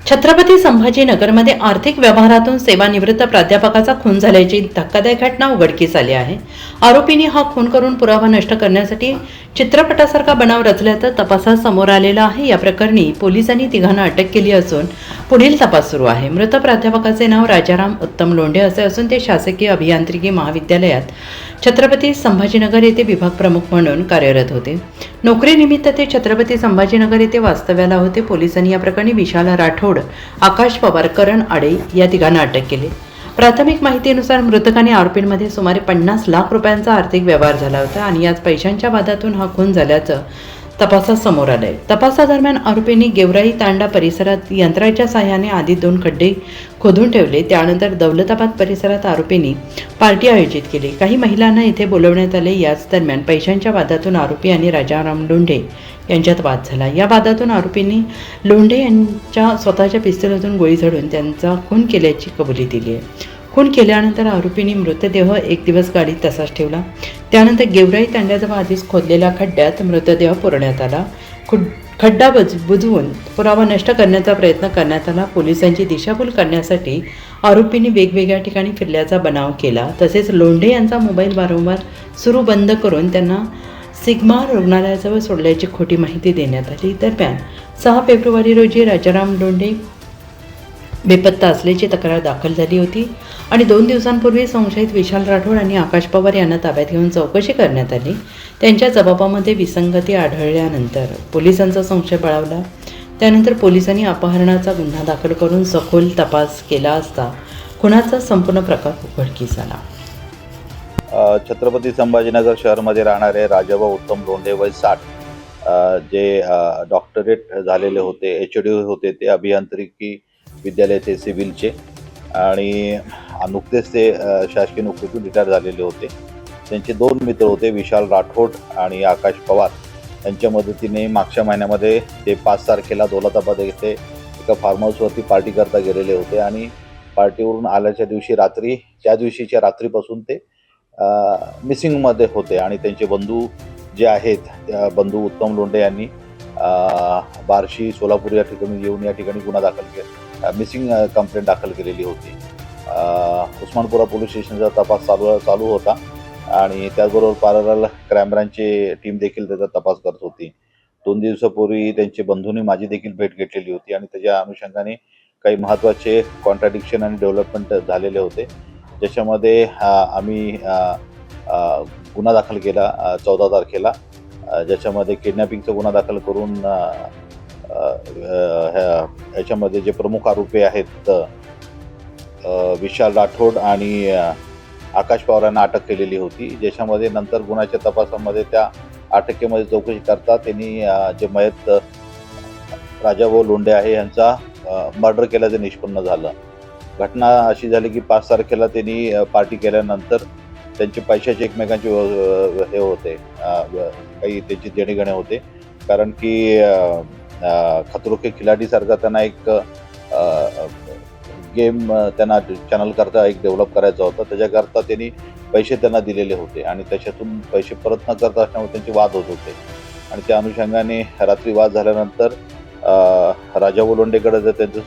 छत्रपती संभाजीनगरमध्ये आर्थिक व्यवहारातून सेवानिवृत्त प्राध्यापकाचा खून झाल्याची धक्कादायक घटना उघडकीस आली आहे. आरोपींनी हा खून करून पुरावा नष्ट करण्यासाठी चित्रपटासारखा बनाव रचल्याचं तपासात समोर आलेलं आहे. या प्रकरणी पोलिसांनी तिघांना अटक केली असून पुढील तपास सुरू आहे. मृत प्राध्यापकाचे नाव राजाराम उत्तम लोंढे असे असून ते शासकीय अभियांत्रिकी महाविद्यालयात छत्रपती संभाजीनगर येथे विभाग प्रमुख म्हणून कार्यरत होते. नोकरीनिमित्त ते छत्रपती संभाजीनगर येथे वास्तव्याला होते. पोलिसांनी या प्रकरणी विशाल राठोड, आकाश पवार, करण आडे या तिघांना अटक केली. प्राथमिक माहितीनुसार मृतकांनी आरोपींमध्ये सुमारे 50 लाख रुपयांचा आर्थिक व्यवहार झाला होता आणि याच पैशांच्या वादातून हा खून झाल्याचं तपासात समोर आलंय. तपासादरम्यान आरोपींनी गेवराई तांडा परिसरात यंत्राच्या साहाय्याने आधी 2 खड्डे खोदून ठेवले. त्यानंतर दौलताबाद परिसरात आरोपींनी पार्टी आयोजित केली. काही महिलांना इथे बोलवण्यात आले. याच दरम्यान पैशांच्या वादातून आरोपी आणि राजाराम लोंढे यांच्यात वाद झाला. या वादातून आरोपींनी लोंढे यांच्या स्वतःच्या पिस्तुलातून गोळी झाडून त्यांचा खून केल्याची कबुली दिली आहे. खून केल्यानंतर आरोपींनी मृतदेह 1 दिवस गाडीत तसाच ठेवला. त्यानंतर गेवराई तांड्याजवळ आधीच खोदलेल्या खड्ड्यात मृतदेह पुरण्यात आला. खड्डा बुजवून पुरावा नष्ट करण्याचा प्रयत्न करण्यात आला. पोलिसांची दिशाभूल करण्यासाठी आरोपींनी वेगवेगळ्या ठिकाणी फिरल्याचा बनाव केला. तसेच लोंढे यांचा मोबाईल वारंवार सुरू बंद करून त्यांना सिग्मा रुग्णालयाजवळ सोडल्याची खोटी माहिती देण्यात आली. दरम्यान 6 फेब्रुवारी रोजी राजाराम लोंढे बेपत्ता असल्याची तक्रार दाखल झाली होती आणि 2 दिवसांपूर्वी संशयित विशाल राठोड आणि आकाश पवार यांना ताब्यात घेऊन चौकशी करण्यात आली. त्यांच्या जबाबामध्ये विसंगती आढळल्यानंतर पोलिसांचा संशय बळावला. त्यानंतर पोलिसांनी अपहरणाचा गुन्हा दाखल करून सखोल तपास केला असता खुनाचा संपूर्ण प्रकार उघडकीस आला. छत्रपती संभाजीनगर शहरामध्ये राहणारे राजाभाऊ उत्तम लोंढे वय 60 जे डॉक्टरेट झालेले होते, HD होते, ते अभियांत्रिकी विद्यालयाचे सिव्हिलचे आणि नुकतेच ते शासकीय नोकरीतून रिटायर झालेले होते. त्यांचे 2 मित्र होते, विशाल राठोड आणि आकाश पवार. यांच्या मदतीने मागच्या महिन्यामध्ये ते 5 तारखेला दौलताबाद येथे एका फार्म हाऊसवरती पार्टी करता गेलेले होते आणि पार्टीवरून आल्याच्या दिवशी रात्री, त्या दिवशीच्या रात्रीपासून ते मिसिंगमध्ये होते आणि त्यांचे बंधू जे आहेत, त्या बंधू उत्तम लोंढे यांनी बार्शी, सोलापूर या ठिकाणी येऊन या ठिकाणी गुन्हा दाखल केला, मिसिंग कंप्लेंट दाखल केलेली होती. उस्मानपुरा पोलीस स्टेशनचा तपास चालू होता आणि त्याचबरोबर पॅरलल क्राईम ब्रांचची टीम देखील त्याचा तपास करत होती. 2 दिवसापूर्वी त्यांचे बंधूंनी माझी देखील भेट घेतलेली होती आणि त्याच्या अनुषंगाने काही महत्त्वाचे कॉन्ट्राडिक्शन आणि डेव्हलपमेंट झालेले होते, ज्याच्यामध्ये आम्ही गुन्हा दाखल केला 14 तारखेला, ज्याच्यामध्ये किडनॅपिंगचा गुन्हा दाखल करून ह्याच्यामध्ये जे प्रमुख आरोपी आहेत विशाल राठोड आणि आकाश पवार यांना अटक केलेली होती. ज्याच्यामध्ये नंतर गुन्ह्याच्या तपासामध्ये त्या अटकेमध्ये चौकशी करता त्यांनी जे मयत राजाभाऊ लोंढे आहे यांचा मर्डर केल्याचं निष्पन्न झालं. घटना अशी झाली की 5 तारखेला त्यांनी पार्टी केल्यानंतर त्यांचे पैशाचे एकमेकांचे हे होते, काही त्यांचे देणेघेणे होते, कारण की खतरो के खिलाडीसारखा त्यांना एक गेम त्यांना चॅनल करता एक डेव्हलप करायचा होता. त्याच्याकरता त्यांनी पैसे त्यांना दिलेले होते आणि त्याच्यातून पैसे परत न करता असल्यामुळे त्यांचे वाद होत होते आणि त्या अनुषंगाने रात्री वाद झाल्यानंतर राजाभाऊ लोंढेकडे जर त्यांचं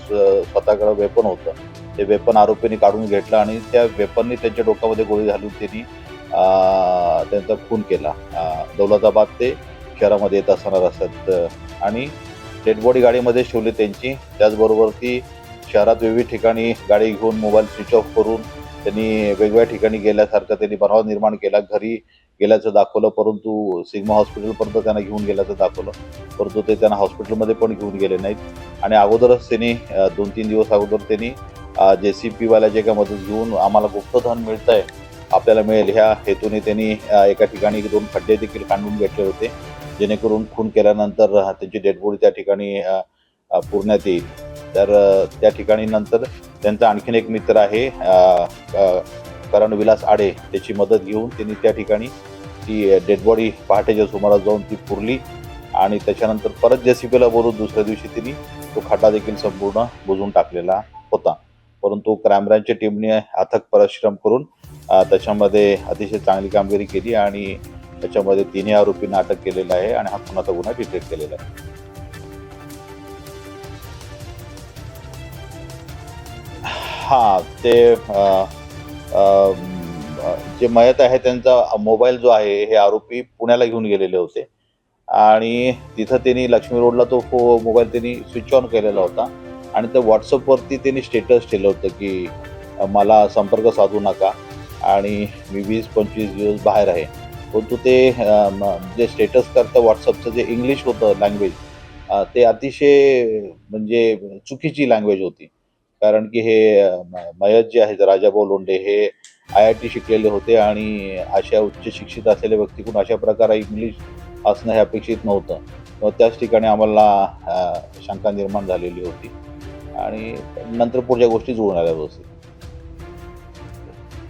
स्वतःकडे वेपन होतं, ते वेपन आरोपींनी काढून घेतलं आणि त्या वेपननी त्यांच्या डोक्यामध्ये गोळी घालून त्यांनी त्यांचा खून केला. दौलताबाद ते शहरामध्ये येत असताना रस्त्यात आणि डेड बॉडी गाडीमध्ये ठेवली त्यांची. त्याचबरोबर ती शहरात विविध ठिकाणी गाडी घेऊन मोबाईल स्विच ऑफ करून त्यांनी वेगवेगळ्या ठिकाणी गेल्यासारखं त्यांनी बनाव निर्माण केला. घरी गेल्याचं दाखवलं, परंतु सिग्मा हॉस्पिटलपर्यंत त्यांना घेऊन गेल्याचं दाखवलं, परंतु ते त्यांना हॉस्पिटलमध्ये पण घेऊन गेले नाहीत आणि अगोदरच त्यांनी 2-3 दिवस अगोदर त्यांनी JCPवाल्याच्या एका मदत घेऊन आम्हाला गुप्तधन मिळतं आहे, आपल्याला मिळेल ह्या हेतूने त्यांनी एका ठिकाणी 2 खड्डे देखील खांदून घेतले होते, जेणेकरून खून केल्यानंतर त्यांची डेडबॉडी त्या ठिकाणी पुरण्यात येईल. तर त्या ठिकाणी नंतर त्यांचा आणखीन एक मित्र आहे करण विलास आडे, त्याची मदत घेऊन त्यांनी त्या ठिकाणी ती डेडबॉडी पहाटेच्या सुमारास जाऊन ती पुरली आणि त्याच्यानंतर परत JCPला बोलून दुसऱ्या दिवशी त्यांनी तो खड्डा देखील संपूर्ण बुजवून टाकलेला होता. परंतु क्राईम ब्रांचच्या टीमने अथक परिश्रम करून त्याच्यामध्ये अतिशय चांगली कामगिरी केली आणि त्याच्यामध्ये 3 आरोपींना अटक केलेला आहे आणि हा खुनाचा गुन्हा डिटेक्ट केलेला आहे. हां, ते जे मयत आहे त्यांचा मोबाईल जो आहे हे आरोपी पुण्याला घेऊन गेलेले होते आणि तिथं त्यांनी लक्ष्मी रोडला तो मोबाईल त्यांनी स्विच ऑन केलेला होता आणि ते WhatsAppवरती त्यांनी स्टेटस ठेवलं होतं की मला संपर्क साधू नका आणि मी 20-25 दिवस बाहेर आहे. परंतु ते जे स्टेटस करतं WhatsAppचं जे इंग्लिश होतं लँग्वेज ते अतिशय म्हणजे चुकीची लँग्वेज होती. कारण की हे मयत जे आहेत राजाभाऊ लोंढे हे IIT शिकलेले होते आणि अशा उच्च शिक्षित असलेल्या व्यक्तीकडून अशा प्रकारे इंग्लिश असणं हे अपेक्षित नव्हतं. मग त्याच ठिकाणी आम्हाला शंका निर्माण झालेली होती आणि नंतर पुढच्या गोष्टी जुळून आल्या व्यवस्थित.